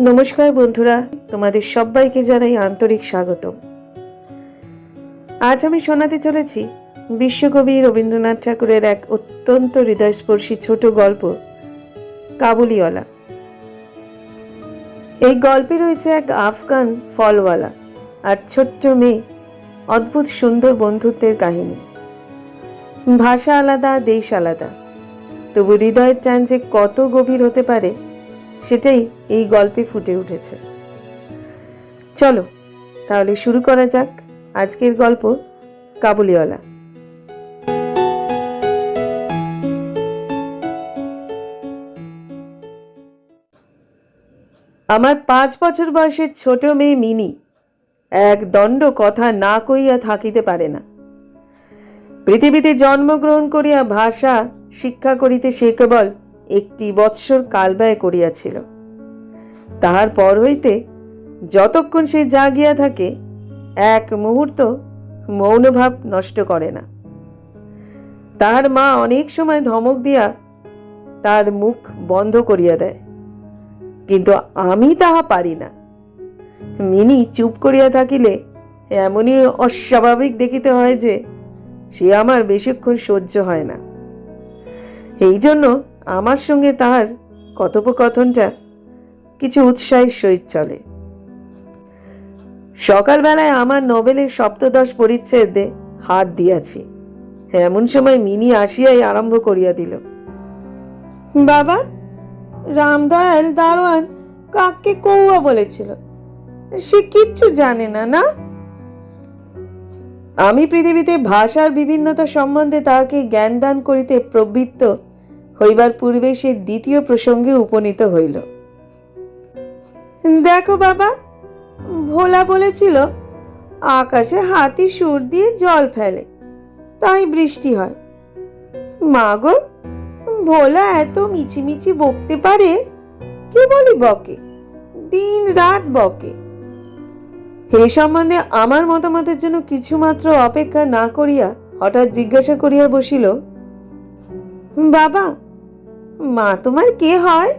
নমস্কার বন্ধুরা, তোমাদের সবাইকে জানাই আন্তরিক স্বাগতম। আজ আমি শোনাতে চলেছি বিশ্বকবি রবীন্দ্রনাথ ঠাকুরের এক অত্যন্ত হৃদয়স্পর্শী ছোট গল্প, কাবুলিওয়ালা। এই গল্পে রয়েছে এক আফগান ফলওয়ালা আর ছোট্ট মেয়ে অদ্ভুত সুন্দর বন্ধুত্বের কাহিনী। ভাষা আলাদা, দেশ আলাদা, তবু হৃদয়ের টান যে কত গভীর হতে পারে সেটাই এই গল্পে ফুটে উঠেছে। চলো তাহলে শুরু করা যাক আজকের গল্প, কাবুলিওয়ালা। আমার 5 বছর বয়সের ছোট মেয়ে মিনি এক দণ্ড কথা না কইয়া থাকিতে পারে না। পৃথিবীতে জন্মগ্রহণ করিয়া ভাষা শিক্ষা করিতে সে কেবল 1 বৎসর কাল ব্যয় করিয়াছিল। তাহার পর হইতে যতক্ষণ সে জাগিয়া থাকে এক মুহূর্ত মৌনভাব নষ্ট করে না। তাহার মা অনেক সময় ধমক দিয়া তার মুখ বন্ধ করিয়া দেয়, কিন্তু আমি তাহা পারি না। মিনি চুপ করিয়া থাকিলে এমনই অস্বাভাবিক দেখিতে হয় যে সে আমার বেশিক্ষণ সহ্য হয় না। এই জন্য আমার সঙ্গে তাহার কথোপকথনটা কিছু উৎসাহের সহিত চলে। সকালবেলায় আমার নোবেলের সপ্তদশ পরিচ্ছেদে হাত দিয়াছি, এমন সময় মিনি আসিয়াই আরম্ভ করিয়া দিল। বাবা, রামদয়াল দারোয়ান কাককে কৌয়া বলেছিল, সে কিচ্ছু জানে না। না, আমি পৃথিবীতে ভাষার বিভিন্নতা সম্বন্ধে তাহাকে জ্ঞান দান করিতে প্রবৃত্ত হইবার পূর্বে সে দ্বিতীয় প্রসঙ্গে উপনীত হইল। দেখো বাবা, ভোলা বলেছিল আকাশে হাতি সুর দিয়ে জল ফেলে, তাই বৃষ্টি হয়। মা গো, ভোলা এত মিছিমিছি বকতে পারে? কি বলি বকে, দিন রাত বকে। এ সম্বন্ধে আমার মতামতের জন্য কিছুমাত্র অপেক্ষা না করিয়া হঠাৎ জিজ্ঞাসা করিয়া বসিল, বাবা, মা তোমার কে হয়?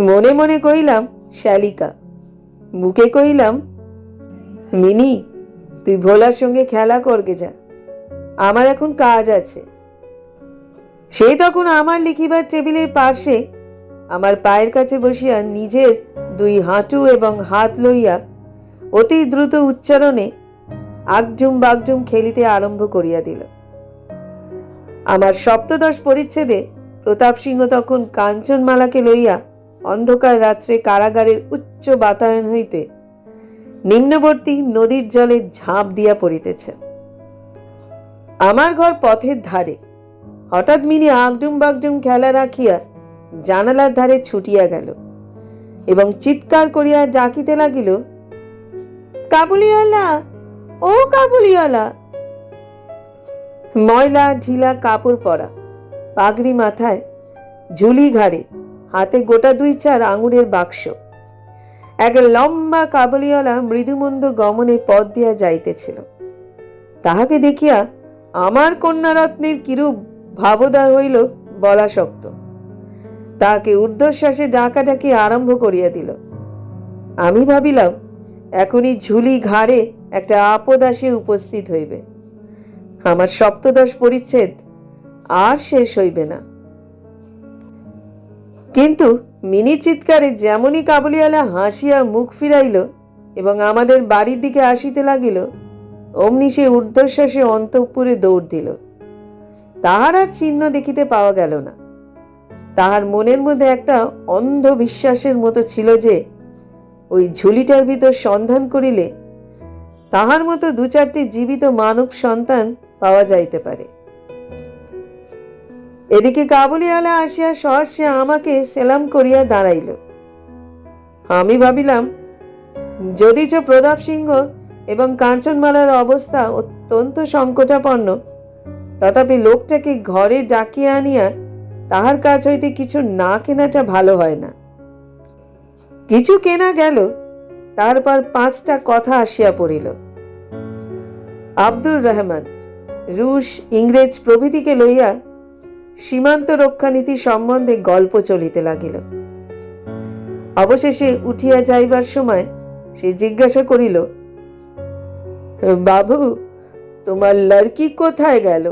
মনে মনে কইলাম শ্যালিকা, মুখে কইলাম, মিনি, তুই ভোলার সঙ্গে খেলা করগে যা, আমার এখন কাজ আছে। সে তখন আমার লিখিবার টেবিলের পাশে আমার পায়ের কাছে বসিয়া নিজের 2 হাঁটু এবং হাত লইয়া অতি দ্রুত উচ্চারণে আগজুম বাগজুম খেলিতে আরম্ভ করিয়া দিল। আমার সপ্তদশ পরিচ্ছেদে প্রতাপ সিংহ তখন কাঞ্চনমালাকে লইয়া অন্ধকার রাত্রে কারাগারের উচ্চ বাতায়ন হইতে নিম্নবর্তী নদীর জলে ঝাঁপ দিয়া পড়িতেছে। আমার ঘর পথের ধারে। হঠাৎ মিনি আগডুম বাগডুম খেলা রাখিয়া জানালার ধারে ছুটিয়া গেল এবং চিৎকার করিয়া ডাকিতে লাগিল, কাবুলিওয়ালা, ও কাবুলিওয়ালা। ময়লা ঢিলা কাপড় পরা, পাগড়ি মাথায়, ঝুলি ঘাড়ে, হাতে গোটা 2-4 আঙুরের বাক্স, এক লম্বা কাবুলিওয়ালা মৃদুমন্দ গমনে পথ দিয়া যাইতেছিল। তাহাকে দেখিয়া আমার কন্যারত্নের কিরূপ ভাবোদয় হইল বলা শক্ত। তাহাকে ঊর্ধ্বশ্বাসে ডাকাডাকি আরম্ভ করিয়া দিল। আমি ভাবিলাম এখনই ঝুলি ঘাড়ে একটা আপদ আসে উপস্থিত হইবে। আমার সপ্তদশ পরিচ্ছেদ আর শেষ হইবে না। কিন্তু মিনি চিৎকারে যেমনই কাবুলিওয়ালা হাসিয়া মুখ ফিরাইল এবং আমাদের বাড়ির দিকে আসিতে লাগিল, অমনি সে ঊর্ধ্বশ্বাসে অন্তঃপুরে দৌড় দিল। তাহার আর চিহ্ন দেখিতে পাওয়া গেল না। তাহার মনের মধ্যে একটা অন্ধ বিশ্বাসের মতো ছিল যে ওই ঝুলিটার ভিতর সন্ধান করিলে তাহার মতো 2-4টি জীবিত মানব সন্তান পাওয়া যাইতে পারে। এদিকে কাবুলিওয়ালা আসিয়া সহসে আমাকে সেলাম করিয়া দাঁড়াইল। আমি ভাবিলাম যদিচ প্রতাপ সিংহ এবং কাঞ্চনমালার অবস্থা অত্যন্ত সংকটাপন্ন, তথাপি লোকটাকে ঘরে ডাকিয়া আনিয়া তাহার কাছ হইতে কিছু না কেনাটা ভালো হয় না। কিছু কেনা গেল, তারপর 5টা কথা আসিয়া পড়িল। আব্দুর রহমান, রুশ, ইংরেজ প্রভৃতিকে লইয়া সীমান্ত রক্ষানীতি সম্বন্ধে গল্প চলিতে লাগিল। অবশেষে উঠিয়া যাইবার সময় সে জিজ্ঞাসা করিল, বাবু, তোমার লড়কি কোথায় গেল?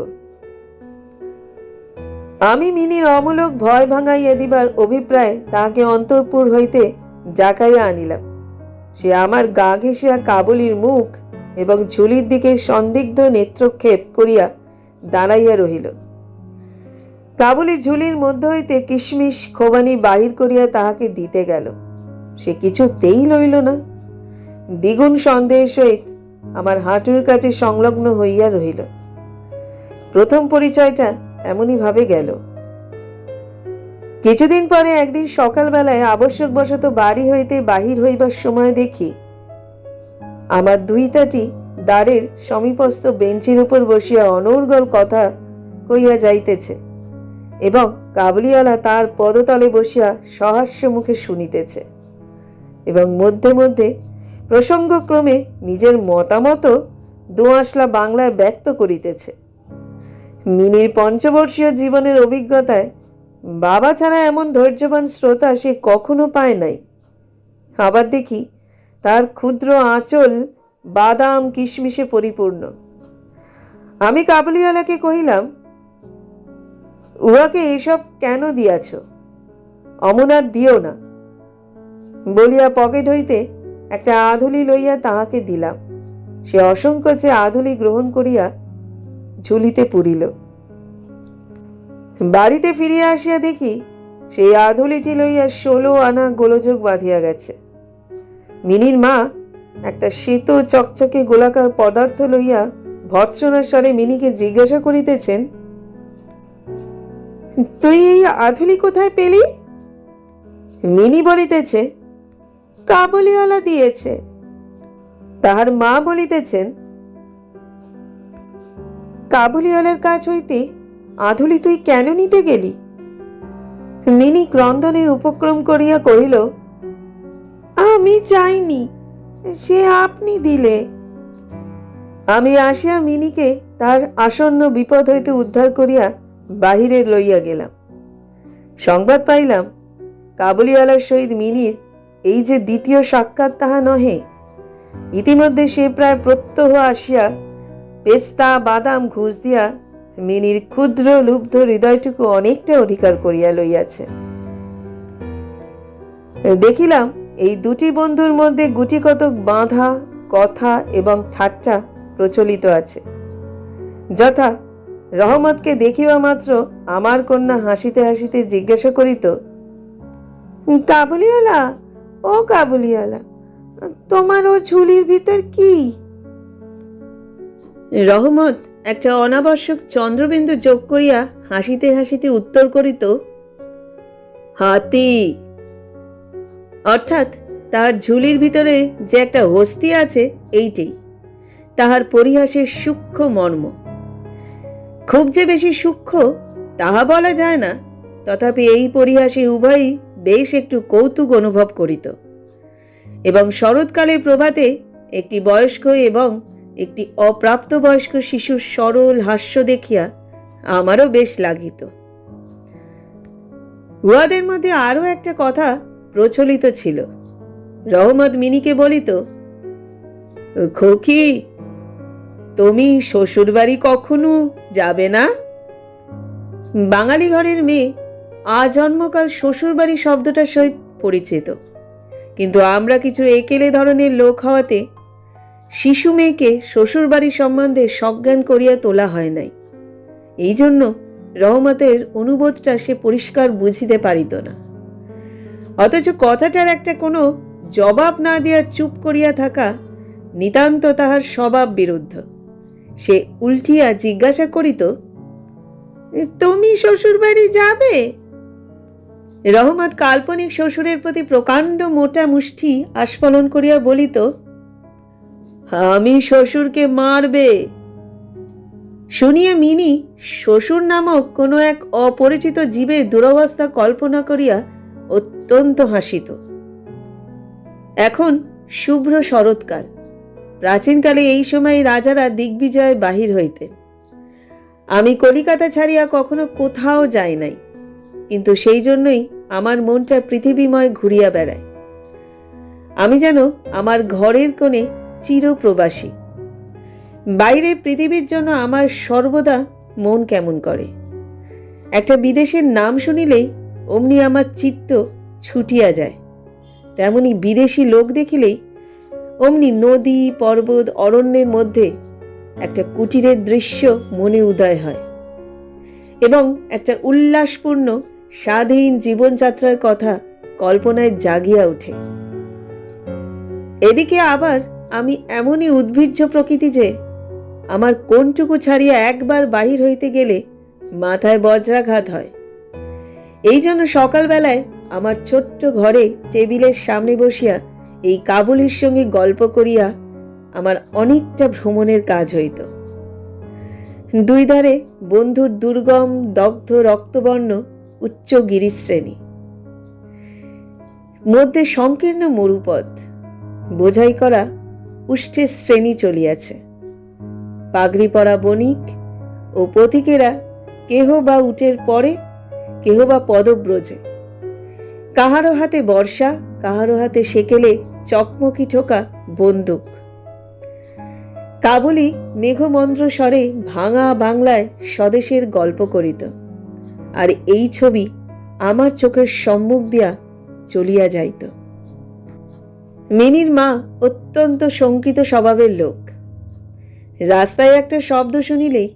আমি মিনির অমূলক ভয় ভাঙাইয়া দিবার অভিপ্রায় তাহাকে অন্তঃপুর হইতে ডাকাইয়া আনিলাম। সে আমার গা ঘেঁষিয়া কাবুলির মুখ এবং ঝুলির দিকে সন্দিগ্ধ নেত্রক্ষেপ করিয়া দাঁড়াইয়া রহিল। কাবুলি ঝুলির মধ্য হইতে কিশমিশ খোবানি বাহির করিয়া তাহাকে দিতে গেল। সে কিছুতেই লইল না। দ্বিগুণ সন্দেহের সহিত আমার হাঁটুর কাছে সংলগ্ন হইয়া রহিল। প্রথম পরিচয়টা এমনই ভাবে গেল। কিছুদিন পরে একদিন সকালবেলায় আবশ্যকবশত বাড়ি হইতে বাহির হইবার সময় দেখি আমার দুই তাটি দ্বারের সমীপস্থ বেঞ্চের উপর বসিয়া অনর্গল কথা কইয়া যাইতেছে এবং কাবুলিওয়ালা তার পদতলে বসিয়া সহাস্য মুখে শুনিতেছে এবং মধ্যে মধ্যে প্রসঙ্গক্রমে নিজের মতামত দোআঁশলা বাংলায় ব্যক্ত করিতেছে। মিনির পঞ্চবর্ষীয় জীবনের অভিজ্ঞতায় বাবা ছাড়া এমন ধৈর্যবান শ্রোতা সে কখনো পায় নাই। আবার দেখি তার ক্ষুদ্র আঁচল বাদাম কিশমিশে পরিপূর্ণ। আমি কাবুলিওয়ালাকে কহিলাম, উহাকে এসব কেন দিয়াছ? অমন আর দিও না বলিয়া পকেট হইতে একটা আধুলি লইয়া তাহাকে দিলাম। সে অসংকোচে আধুলি গ্রহণ করিয়া ঝুলিতে পুরিল। বাড়িতে ফিরিয়া আসিয়া দেখি সেই আধুলিটি লইয়া 16 আনা গোলযোগ বাঁধিয়া গেছে। মিনির মা একটা শ্বেত চকচকে গোলাকার পদার্থ লইয়া ভর্ৎসনার স্বরে মিনিকে জিজ্ঞাসা করিতেছেন, তুই এই আধুলি কোথায় পেলি? মিনি বলিতেছে, কাবুলিওয়ালা দিয়েছে। তাহার মা বলিতেছেন, কাবুলিওয়ালার কাছ হইতে আধুলি তুই কেন নিতে গেলি? মিনি ক্রন্দনের উপক্রম করিয়া কহিল, আমি চাইনি, সে আপনি দিলে। আমি আসিয়া মিনিকে তার আসন্ন বিপদ হইতে উদ্ধার করিয়া বাহিরে লইয়া গেলাম। সংবাদ পাইলাম কাবুলিওয়ালার সহিত মিনির এই যে দ্বিতীয় সাক্ষাৎ তাহা নহে। ইতিমধ্যে সে প্রায় প্রত্যহ আসিয়া পেস্তা বাদাম ঘুষ দিয়া মিনির ক্ষুদ্র লুব্ধ হৃদয়টুকু অনেকটা অধিকার করিয়া লইয়াছে। দেখিলাম এই দুটি বন্ধুর মধ্যে গুটি কতক বাঁধা কথা এবং ঠাট্টা প্রচলিত আছে। যথা, রহমতকে দেখিবা মাত্র আমার কন্যা হাসিতে হাসিতে জিজ্ঞাসা করিত, কাবুলিওয়ালা, ও কাবুলিওয়ালা, তোমার ও ঝুলির ভিতর কি? রহমত একটা অনাবশ্যক চন্দ্রবিন্দু যোগ করিয়া হাসিতে হাসিতে উত্তর করিত, হাতি। অর্থাৎ তাহার ঝুলির ভিতরে যে একটা হস্তি আছে এইটাই তাহার পরিহাসের সূক্ষ্ম মর্ম। খুব যে বেশি সূক্ষ্ম তাহা বলা যায় না, তথাপি এই পরিহাসে উভয়ই বেশ একটু কৌতুক অনুভব করিত এবং শরৎকালের প্রভাতে একটি বয়স্ক এবং একটি অপ্রাপ্তবয়স্ক শিশুর সরল হাস্য দেখিয়া আমারও বেশ লাগিত। উহাদের মধ্যে আরও একটা কথা প্রচলিত ছিল। রহমত মিনিকে বলিত, খোকি, তুমি শ্বশুর বাড়ি কখনো যাবে না? বাঙালি ঘরের মেয়ে আজন্মকাল শ্বশুর বাড়ি শব্দটার সহিত পরিচিত, কিন্তু আমরা কিছু একেলে ধরনের লোক হওয়াতে শিশু মেয়েকে শ্বশুর বাড়ি সম্বন্ধে সজ্ঞান করিয়া তোলা হয় নাই। এই জন্য রহমতের অনুবোধটা সে পরিষ্কার বুঝিতে পারিত না। অথচ কথাটার একটা কোনো জবাব না দিয়া চুপ করিয়া থাকা নিতান্ত তাহার স্বভাব বিরুদ্ধ। সে উল্টিয়া জিজ্ঞাসা করিত, তুমি শ্বশুর বাড়ি যাবে? রহমত কাল্পনিক শ্বশুরের প্রতি প্রকাণ্ড মোটা মুষ্টি আস্ফলন করিয়া বলিত, আমি শ্বশুরকে মারবে। শুনিয়া মিনি শ্বশুর নামক কোনো এক অপরিচিত জীবের দুরবস্থা কল্পনা করিয়া অত্যন্ত হাসিত। এখন শুভ্র শরৎকাল। প্রাচীনকালে এই সময় রাজারা দিগ্বিজয় বাহির হইতেন। আমি কলিকাতা ছাড়িয়া কখনো কোথাও যাই নাই, কিন্তু সেই জন্যই আমার মনটা পৃথিবীময় ঘুরিয়া বেড়ায়। আমি যেন আমার ঘরের কোণে চিরপ্রবাসী। বাইরের পৃথিবীর জন্য আমার সর্বদা মন কেমন করে। একটা বিদেশের নাম শুনিলেই অমনি আমার চিত্ত ছুটিয়া যায়। তেমনি বিদেশি লোক দেখিলেই অমনি নদী, পর্বত, অরণ্যের মধ্যে একটা কুটিরের দৃশ্য মনে উদয় হয় এবং একটা উল্লাসপূর্ণ স্বাধীন জীবনযাত্রার কথা কল্পনায় জাগিয়া ওঠে। এদিকে আবার আমি এমনই উদ্ভিজ্জ প্রকৃতি যে আমার কোনটুকু ছাড়িয়া একবার বাহির হইতে গেলে মাথায় বজ্রাঘাত হয়। এই জন্য সকালবেলায় আমার ছোট্ট ঘরে টেবিলের সামনে বসিয়া এই কাবুলির সঙ্গে গল্প করিয়া আমার অনেকটা ভ্রমণের কাজ হইত। দুই ধারে বন্ধুর দুর্গম দগ্ধ রক্তবর্ণ উচ্চ গিরিশ্রেণী, মধ্যে সংকীর্ণ মরুপথ, বোঝাই করা উষ্ঠের শ্রেণী চলিয়াছে। পাগড়ি পরা বণিক ও পথিকেরা কেহ বা উটের পরে, কেহ বা পদব্রজে, কাহারো হাতে বর্ষা, কাহারো হাতে সেকেলে চকমকি ঠোকা বন্দুক। কাবুলি মেঘমন্দ্র স্বরে ভাঙা বাংলায় স্বদেশের গল্প করিত, আর এই ছবি আমার চোখের সম্মুখ দিয়া চলিয়া যাইত। মিনির মা অত্যন্ত শঙ্কিত স্বভাবের লোক। রাস্তায় একটা শব্দ শুনিলেই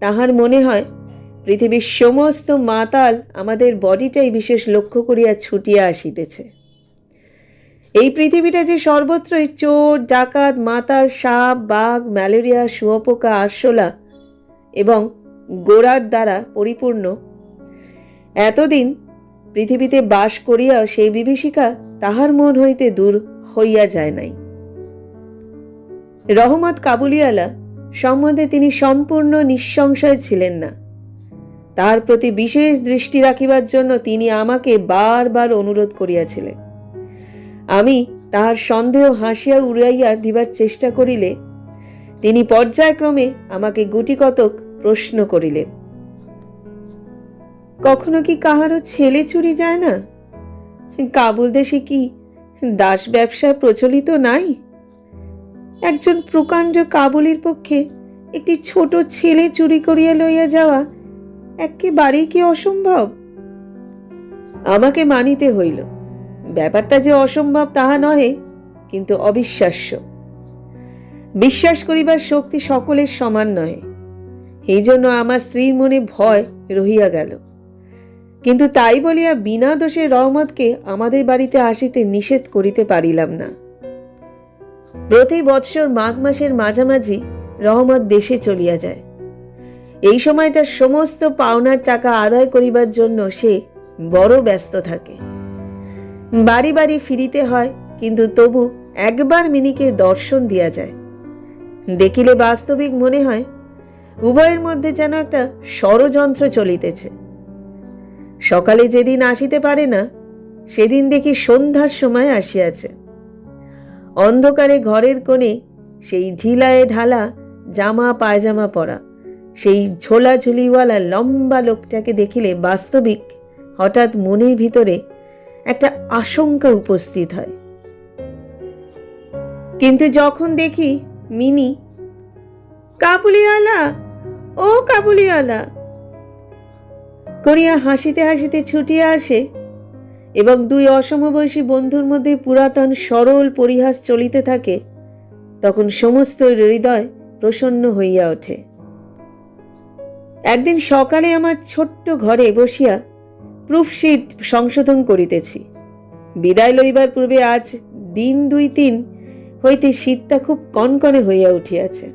তাহার মনে হয় পৃথিবীর সমস্ত মাতাল আমাদের বডিটাই বিশেষ লক্ষ্য করিয়া ছুটিয়া আসিতেছে। এই পৃথিবীটা যে সর্বত্রই চোর, ডাকাত, মাতাল, সাপ, বাঘ, ম্যালেরিয়া, শুঁয়োপোকা, আরশোলা এবং গোড়ার দ্বারা পরিপূর্ণ, এতদিন পৃথিবীতে বাস করিয়াও সেই বিভীষিকা তাহার মন হইতে দূর হইয়া যায় নাই। রহমত কাবুলিওয়ালা সম্বন্ধে তিনি সম্পূর্ণ নিঃসংশয় ছিলেন না। তার প্রতি বিশেষ দৃষ্টি রাখিবার জন্য তিনি আমাকে বারবার অনুরোধ করিয়াছিলেন। আমি তাহার সন্দেহ হাসিয়া উড়াইয়া দিবার চেষ্টা করিলে তিনি পর্যায়ক্রমে আমাকে গুটিকতক প্রশ্ন করিলেন। কখনো কি কাহারও ছেলে চুরি যায় না? কাবুল দেশে কি দাস ব্যবসা প্রচলিত নাই? একজন প্রকাণ্ড কাবুলির পক্ষে একটি ছোট ছেলে চুরি করিয়া লইয়া যাওয়া একেবারেই কি অসম্ভব? আমাকে মানিতে হইল ব্যাপারটা যে অসম্ভব তাহা নহে, কিন্তু অবিশ্বাস্য। বিশ্বাস করিবার শক্তি সকলের সমান নহে। এই জন্য আমার স্ত্রীর মনে ভয় রহিয়া গেল। কিন্তু তাই বলিয়া বিনা দোষে রহমতকে আমাদের বাড়িতে আসিতে নিষেধ করিতে পারিলাম না। প্রতি বৎসর মাঘ মাসের মাঝামাঝি রহমত দেশে চলিয়া যায়। এই সময়টা সমস্ত পাওনার টাকা আদায় করিবার জন্য সে বড় ব্যস্ত থাকে। বাড়ি বাড়ি ফিরিতে হয়, কিন্তু তবু একবার মিনিকে দর্শন দিয়া যায়। দেখিলে বাস্তবিক মনে হয় উভয়ের মধ্যে যেন একটা ষড়যন্ত্র চলিতেছে। সকালে যেদিন আসিতে পারে না, সেদিন দেখি সন্ধ্যার সময় আসিয়াছে। অন্ধকারে ঘরের কোণে সেই ঢিলায় ঢালা জামা পায়জামা পরা, সেই ঝোলাঝুলিওয়ালা লম্বা লোকটাকে দেখিলে বাস্তবিক হঠাৎ মনের ভিতরে একটা আশঙ্কা উপস্থিত হয়। কিন্তু যখন দেখি মিনি কাবুলিওয়ালা, ও কাবুলিওয়ালা করিয়া হাসিতে হাসিতে ছুটিয়া আসে এবং দুই অসমবয়সী বন্ধুর মধ্যে পুরাতন সরল পরিহাস চলিতে থাকে, তখন সমস্ত হৃদয় প্রসন্ন হইয়া ওঠে। একদিন সকালে আমার ছোট্ট ঘরে বসিয়া প্রুফশিট সংশোধন করিতেছি। বিদায় লইবার পূর্বে আজ দিন 2-3 হইতে শীতটা খুব কনকনে হইয়া উঠিয়াছে।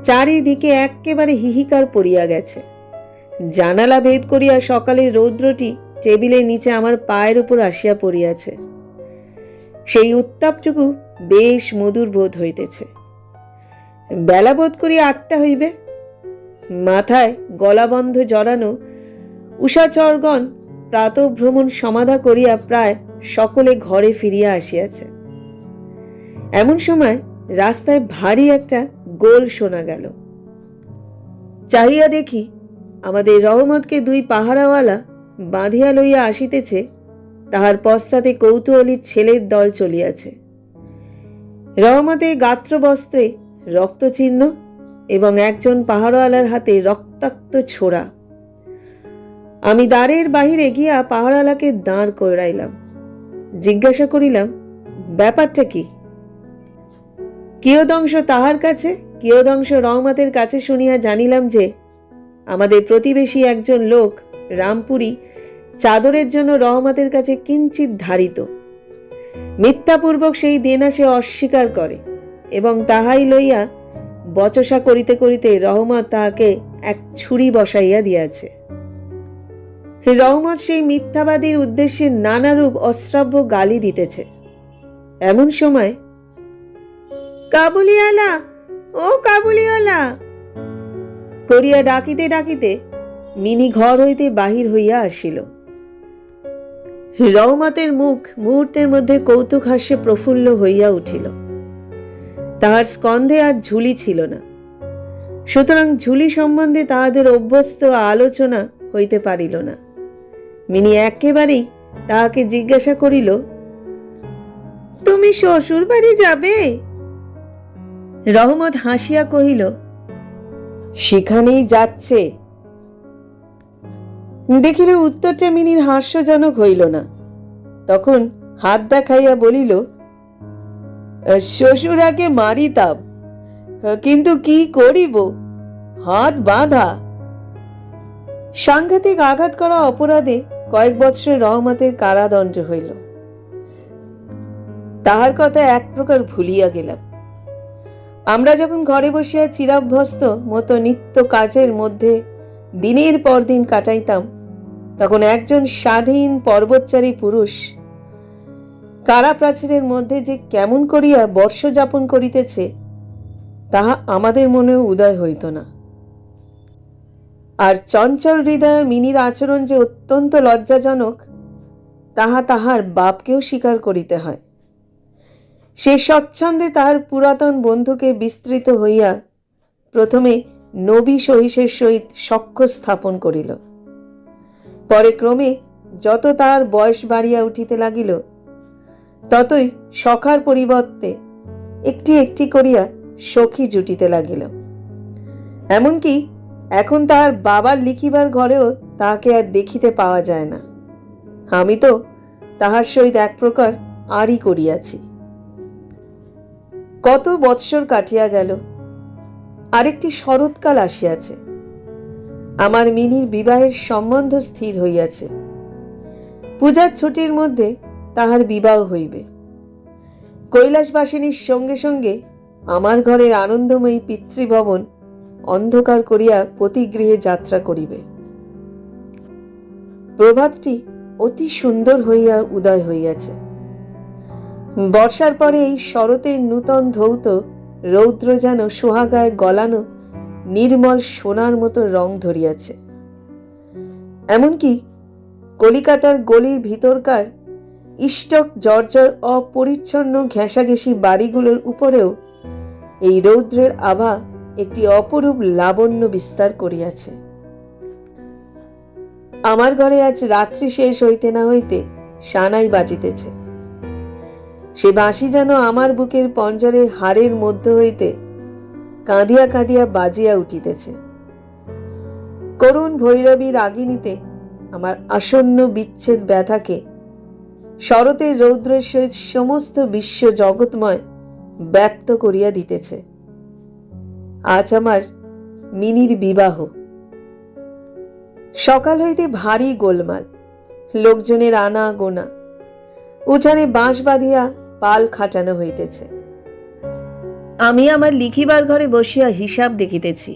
চারিদিকে একেবারে হিহিকার পড়িয়া গেছে। জানালা ভেদ করিয়া সকালের রৌদ্রটি টেবিলের নিচে আমার পায়ের উপর আসিয়া পড়িয়াছে। সেই উত্তাপটুকু বেশ মধুর বোধ হইতেছে। বেলা বোধ করি 8টা হইবে। মাথায় গলাবন্ধ জড়ানো উষাচরগণ প্রাতঃভ্রমণ সমাধা করিয়া প্রায় সকলে ঘরে ফিরিয়া আসিয়াছে। এমন সময় রাস্তায় ভারী একটা গোল শোনা গেল। চাহিয়া দেখি আমাদের রহমতকে দুই পাহারাওয়ালা বাঁধিয়া লইয়া আসিতেছে তাহার পশ্চাতে কৌতূহলী ছেলের দল চলিয়াছে। রহমতের গাত্রবস্ত্রে রক্তচিহ্ন এবং একজন পাহাড়ওয়ালার হাতে রক্তাক্ত ছোড়া। আমি দ্বারের বাহিরে গিয়া পাহাড়ওয়ালাকে দাঁড় করাইলাম। জিজ্ঞাসা করিলাম, ব্যাপারটা কি? কিয়দংশ তাহার কাছে, কিয়দংশ রহমতের কাছে শুনিয়া জানিলাম যে আমাদের প্রতিবেশী একজন লোক রামপুরী চাদরের জন্য রহমতের কাছে কিঞ্চিত ধারিত। মিথ্যাপূর্বক সেই দেনা সে অস্বীকার করে এবং তাহাই লইয়া বচসা করিতে করিতে রহমত তাহাকে এক ছুরি বসাইয়া দিয়াছে। রহমত সেই মিথ্যাবাদীর উদ্দেশ্যে নানারূপ অশ্রাব্য গালি দিতেছে। এমন সময়, কাবুলিওয়ালা, ও কাবুলিওয়ালা করিয়া ডাকিতে ডাকিতে মিনি ঘর হইতে বাহির হইয়া আসিল। রহমতের মুখ মুহূর্তের মধ্যে কৌতুক হাস্যে প্রফুল্ল হইয়া উঠিল। তাহার স্কন্ধে আর ঝুলি ছিল না, সুতরাং ঝুলি সম্বন্ধে তাহাদের অভ্যস্ত আলোচনা হইতে পারিল না। মিনি একেবারেই তাহাকে জিজ্ঞাসা করিল, তুমি শ্বশুর বাড়ি যাবে? রহমত হাসিয়া কহিল, সেখানেই যাচ্ছে। দেখিল উত্তরটা মিনির হাস্যজনক হইল না। তখন হাত দেখাইয়া বলিল, শ্বশুরাকে মারিতাম, কিন্তু কি করিব, হাত বাঁধা। সাংঘাতিক আঘাত করা অপরাধে কয়েক বৎসর রহমতের কারাদণ্ড হইল। তাহার কথা এক প্রকার ভুলিয়া গেলাম। আমরা যখন ঘরে বসিয়া চিরাভ্যস্ত মতো নিত্য কাজের মধ্যে দিনের পর দিন কাটাইতাম, তখন একজন স্বাধীন পর্বতচারী পুরুষ কারা প্রাচীরের মধ্যে যে কেমন করিয়া বর্ষ যাপন করিতেছে তাহা আমাদের মনেও উদয় হইত না। আর চঞ্চল হৃদয় মিনির আচরণ যে অত্যন্ত লজ্জাজনক তাহা তাহার বাপকেও স্বীকার করিতে হয়। সে স্বচ্ছন্দে তাহার পুরাতন বন্ধুকে বিস্তৃত হইয়া প্রথমে নবী সহিসের সহিত সখ্য স্থাপন করিল। পরে ক্রমে যত তাহার বয়স বাড়িয়া উঠিতে লাগিল, ততই সখার পরিবর্তে একটি একটি করিয়া সখী জুটিতে লাগিল। এমনকি এখন তাহার বাবার লিখিবার ঘরেও তাহাকে আর দেখিতে পাওয়া যায় না। আমি তো তাহার সহিত এক প্রকার আড়ি করিয়াছি। কত বৎসর কাটিয়া গেল, আরেকটি শরৎকাল আসিয়াছে। আমার মিনির বিবাহের সম্বন্ধ স্থির হইয়াছে। পূজার ছুটির মধ্যে তাহার বিবাহ হইবে। কৈলাসবাসিনীর সঙ্গে সঙ্গে আমার ঘরের আনন্দময়ী পিতৃভবন অন্ধকার করিয়া পতিগৃহে যাত্রা করিবে। প্রভাতটি অতি সুন্দর হইয়া উদয় হইয়াছে। বর্ষার পরে এই শরতের নূতন ধৌত রৌদ্র যেন সোহাগায় গলানো নির্মল সোনার মতো রং ধরিয়াছে। এমনকি কলিকাতার গলির ভিতরকার ইষ্টক জর্জর অপরিচ্ছন্ন ঘেঁষাঘেঁষি বাড়িগুলোর উপরেও এই রৌদ্রের আভা একটি অপরূপ লাবণ্য বিস্তার করিয়াছে। আমার ঘরে আজ রাত্রি শেষ হইতে না হইতে সানাই বাজিতেছে। সে বাঁশি যেন আমার বুকের পঞ্জরে হাড়ের মধ্য হইতে কাঁদিয়া কাঁদিয়া বাজিয়া উঠিতেছে। করুণ ভৈরবী রাগিনীতে আমার আসন্ন বিচ্ছেদ ব্যথাকে শরতের রৌদ্রের সহিত সমস্ত বিশ্ব জগৎময় ব্যাপ্ত করিয়া দিতেছে। আজ আমার মিনির বিবাহ। সকাল হইতে ভারী গোলমাল, লোকজনের আনা গোনা, উঠানে বাঁশ বাঁধিয়া পাল খাটানো হইতেছে। আমি আমার লিখিবার ঘরে বসিয়া হিসাব দেখিতেছি।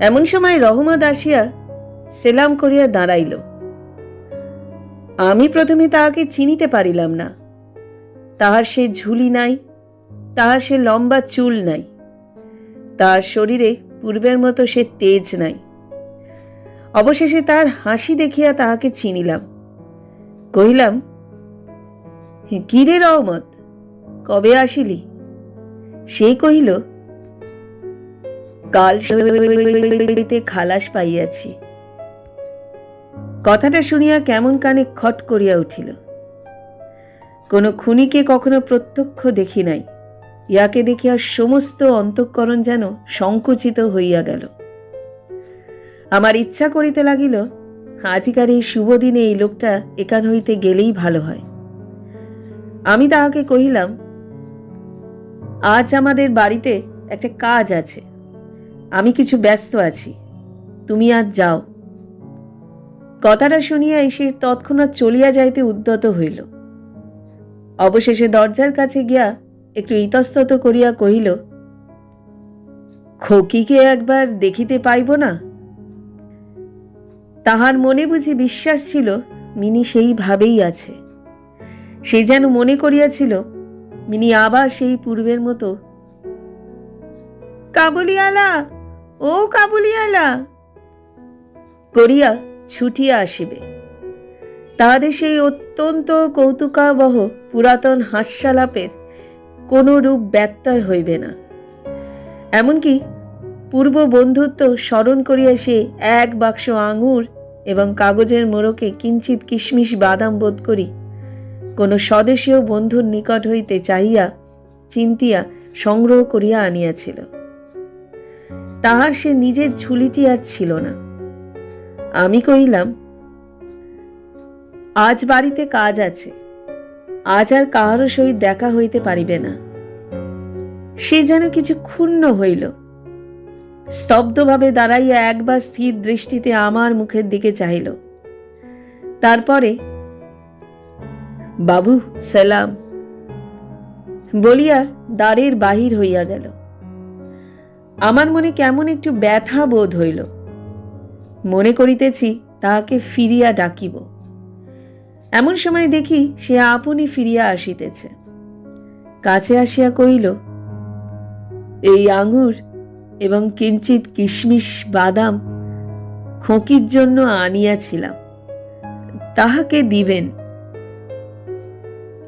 এমন সময় রহমত আসিয়া সেলাম করিয়া দাঁড়াইল। আমি প্রথমে তাহাকে চিনিতে পারিলাম না। তাহার সে ঝুলি নাই, তাহার সে লম্বা চুল নাই, তাহার শরীরে পূর্বের মতো সে তেজ নাই। অবশেষে তাহার হাসি দেখিয়া তাহাকে চিনিলাম। কহিলাম, কি রে রহমত, কবে আসিলি? সে কহিল, কাল খালাস পাইয়াছি। কথাটা শুনিয়া কেমন কানে খট করিয়া উঠিল। কোনো খুনিকে কখনো প্রত্যক্ষ দেখি নাই, ইয়াকে দেখিয়া সমস্ত অন্তঃকরণ যেন সংকুচিত হইয়া গেল। আমার ইচ্ছা করিতে লাগিল, আজিকার এই শুভ দিনে এই লোকটা এখান হইতে গেলেই ভালো হয়। আমি তাহাকে কহিলাম, আজ আমাদের বাড়িতে একটা কাজ আছে, আমি কিছু ব্যস্ত আছি, তুমি আজ যাও। কথাটা শুনিয়া সে তৎক্ষণাৎ চলিয়া যাইতে উদ্যত হইল। অবশেষে দরজার কাছে গিয়া একটু ইতস্তত করিয়া কহিল, খোকিকে একবার দেখিতে পাইব না? তাহার মনে বুঝি বিশ্বাস ছিল মিনি সেইভাবেই আছে। সে যেন মনে করিয়াছিল মিনি আবার সেই পূর্বের মতো কাবুলিওয়ালা, ও কাবুলিওয়ালা করিয়া ছুটিয়া আসিবে। তাহাদের সেই অত্যন্ত কৌতুকাবহ পুরাতন হাস্যালাপের কোনো রূপ ব্যত্যয় হইবে না। এমনকি পূর্ব বন্ধুত্ব স্মরণ করিয়া সে এক বাক্স আঙুর এবং কাগজের মোড়কে কিঞ্চিত কিশমিশ বাদাম বোধ করি কোনো স্বদেশীয় বন্ধুর নিকট হইতে চাহিয়া চিন্তিয়া সংগ্রহ করিয়া আনিয়াছিল। তাহার সে নিজের ঝুলিটি আর ছিল না। আমি কহিলাম, আজ বাড়িতে কাজ আছে, আজ আর কাহারও সহিত দেখা হইতে পারিবে না। সে যেন কিছু ক্ষুণ্ণ হইল, স্তব্ধভাবে দাঁড়াইয়া একবার স্থির দৃষ্টিতে আমার মুখের দিকে চাহিল। তারপরে বাবু সালাম বলিয়া দ্বারের বাহির হইয়া গেল। আমার মনে কেমন একটু ব্যথা বোধ হইল। মনে করিতেছি তাহাকে ফিরিয়া ডাকিব, এমন সময় দেখি সে আপনি ফিরিয়া আসিতেছে। কাছে আসিয়া কহিল, এই আঙুর এবং কিঞ্চিত কিশমিশ বাদাম খোকির জন্য আনিয়াছিলাম, তাহাকে দিবেন।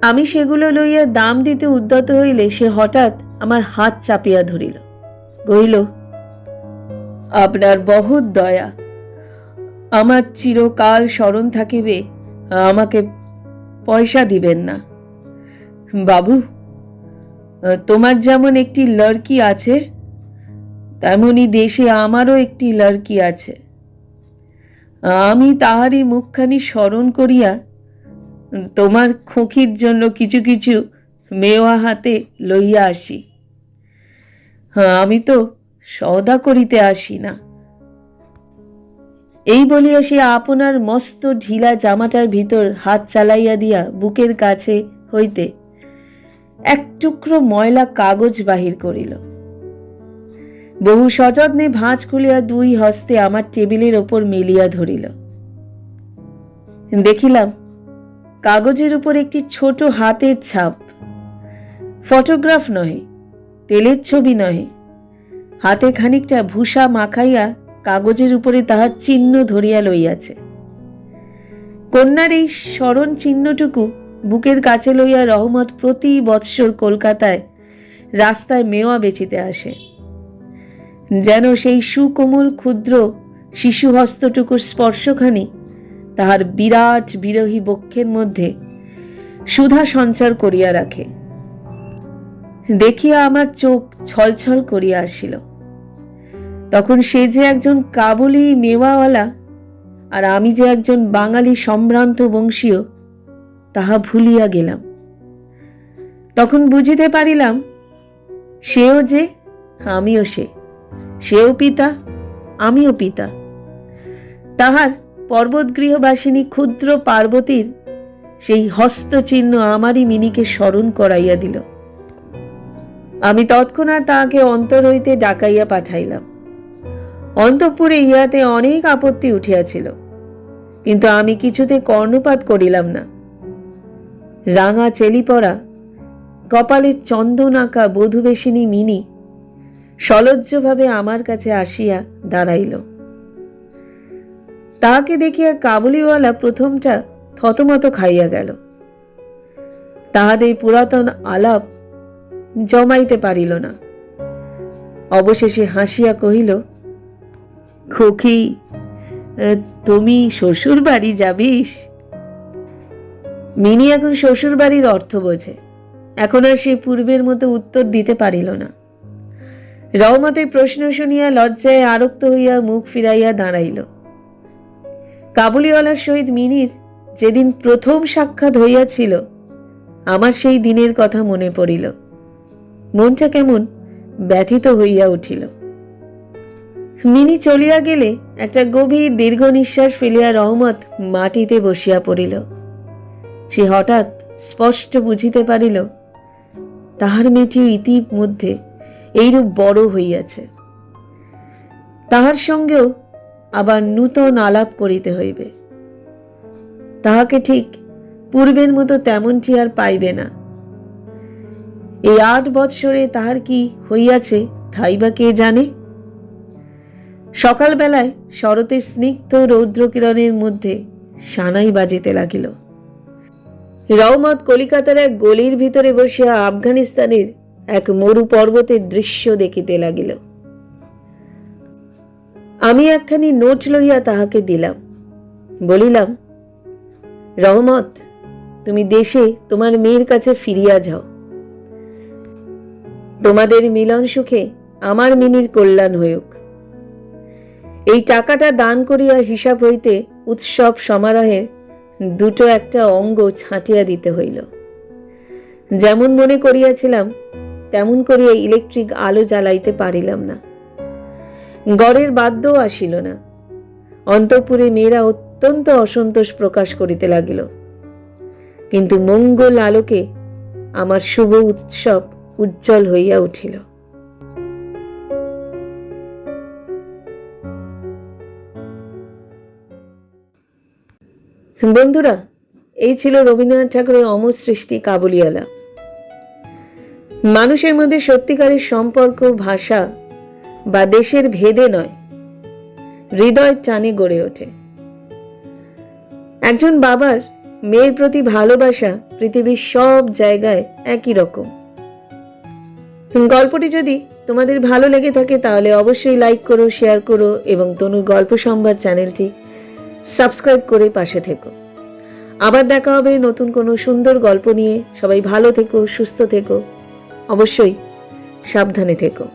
আমি সেগুলো লইয়া দাম দিতে উদ্যত হইলে সে হঠাৎ আমার হাত চাপিয়া ধরিল, কহিল, আপনার বহুত দয়া, আমার চিরকাল স্মরণ থাকিবে, আমাকে পয়সা দিবেন না। বাবু, তোমার যেমন একটি লড়কি আছে, তেমনি দেশে আমারও একটি লড়কি আছে। আমি তাহারই মুখখানি স্মরণ করিয়া তোমার খোকির জন্য কিছু কিছু মেওয়া হাতে লইয়া আসি। আমি তো সওদা করিতে আসি না। এই বলিয়া সে আপনার মস্ত ঢিলা জামাটার ভিতর হাত চালাইয়া দিয়া বুকের কাছে হইতে এক টুকরো ময়লা কাগজ বাহির করিল। বহু সযত্নে ভাঁজ খুলিয়া দুই হস্তে আমার টেবিলের ওপর মেলিয়া ধরিল। দেখিলাম কাগজের উপর একটি ছোট হাতের ছাপ, ফটোগ্রাফ নহে, তেলের ছবি নহে, হাতে খানিকটা ভূষা মাখাইয়া কাগজের উপরে তাহার চিহ্ন ধরিয়া লইয়াছে। কন্যার এই স্মরণ চিহ্নটুকু বুকের কাছে লইয়া রহমত প্রতি বৎসর কলকাতায় রাস্তায় মেওয়া বেচিতে আসে। যেন সেই সুকোমল ক্ষুদ্র শিশু হস্তটুকুর স্পর্শখানি তাহার বিরাট বিরহী বক্ষের মধ্যে সুধা সঞ্চার করিয়া রাখে। দেখিয়া আমার চোখ ছলছল করিয়া আসিল। তখন সে যে একজন কাবুলি মেওয়াওয়ালা আর আমি যে একজন বাঙালি সম্ভ্রান্ত বংশীয়, তাহা ভুলিয়া গেলাম। তখন বুঝিতে পারিলাম সেও যে, আমিও সে, সেও পিতা, আমিও পিতা। তাহার পর্বতগৃহবাসিনী ক্ষুদ্র পার্বতীর সেই হস্তচিহ্ন আমারই মিনিকে স্মরণ করাইয়া দিল। আমি তৎক্ষণাৎ তাহাকে অন্তর হইতে ডাকাইয়া পাঠাইলাম। অন্তঃপুরে ইহাতে অনেক আপত্তি উঠিয়াছিল, কিন্তু আমি কিছুতে কর্ণপাত করিলাম না। রাঙা চেলি পরা, কপালের চন্দন আঁকা বধূবেশিনী মিনি সলজ্জভাবে আমার কাছে আসিয়া দাঁড়াইল। তাহাকে দেখিয়া কাবুলিওয়ালা প্রথমটা থতমত খাইয়া গেল। তাহাদের পুরাতন আলাপ জমাইতে পারিল না। অবশেষে হাসিয়া কহিল, খোকি, তুমি শ্বশুর বাড়ি যাবিস? মিনি এখন শ্বশুর বাড়ির অর্থ বোঝে। এখন আর সে পূর্বের মতো উত্তর দিতে পারিল না। রহমতের প্রশ্ন শুনিয়া লজ্জায় আরক্ত হইয়া মুখ ফিরাইয়া দাঁড়াইল। কাবুলিওয়ালার সহিত মিনির যেদিন প্রথম সাক্ষাৎ হইয়াছিল, আমার সেই দিনের কথা মনে পড়িল। মনটা কেমন ব্যথিত হইয়া উঠিল। মিনি চলিয়া গেলে একটা গভীর দীর্ঘ নিঃশ্বাস ফেলিয়া রহমত মাটিতে বসিয়া পড়িল। সে হঠাৎ স্পষ্ট বুঝিতে পারিল তাহার মেয়েটিও ইতিমধ্যে এইরূপ বড় হইয়াছে। তাহার সঙ্গেও আবার নূতন আলাপ করিতে হইবে। তাহাকে ঠিক পূর্বের মতো তেমনটি আর পাইবে না। এই 8 বৎসরে তাহার কি হইয়াছে তাই বা কে জানে। সকালবেলায় শরতের স্নিগ্ধ রৌদ্রকিরণের মধ্যে সানাই বাজিতে লাগিল। রহমত কলিকাতার এক গলির ভিতরে বসিয়া আফগানিস্তানের এক মরু পর্বতের দৃশ্য দেখিতে লাগিল। আমি একখানি নোট লইয়া তাহাকে দিলাম। বলিলাম, রহমত, তুমি দেশে তোমার মেয়ের কাছে ফিরিয়া যাও। তোমাদের মিলন সুখে আমার মিনির কল্যাণ হইউক। এই টাকাটা দান করিয়া হিসাব হইতে উৎসব সমারোহের দুটো একটা অঙ্গ ছাঁটিয়া দিতে হইল। যেমন মনে করিয়াছিলাম তেমন করিয়া ইলেকট্রিক আলো জ্বালাইতে পারিলাম না। গড়ের বাদ্যও আসিল না। অন্তঃপুরে মেয়েরা অত্যন্ত অসন্তোষ প্রকাশ করিতে লাগিল। কিন্তু মঙ্গল আলোকে আমার শুভ উৎসব উজ্জ্বল হইয়া উঠিল। বন্ধুরা, এই ছিল রবীন্দ্রনাথ ঠাকুরের অমর সৃষ্টি কাবুলিওয়ালা। মানুষের মধ্যে সত্যিকারের সম্পর্ক ভাষা বা দেশের ভেদে নয়, হৃদয়ের টানে গড়ে ওঠে। একজন বাবার মেয়ের প্রতি ভালোবাসা পৃথিবীর সব জায়গায় একই রকম। গল্পটি যদি তোমাদের ভালো লেগে থাকে তাহলে অবশ্যই লাইক করো, শেয়ার করো এবং তনুর গল্প সম্ভার চ্যানেলটি সাবস্ক্রাইব করে পাশে থেকো। আবার দেখা হবে নতুন কোনো সুন্দর গল্প নিয়ে। সবাই ভালো থেকো, সুস্থ থেকো, অবশ্যই সাবধানে থেকো।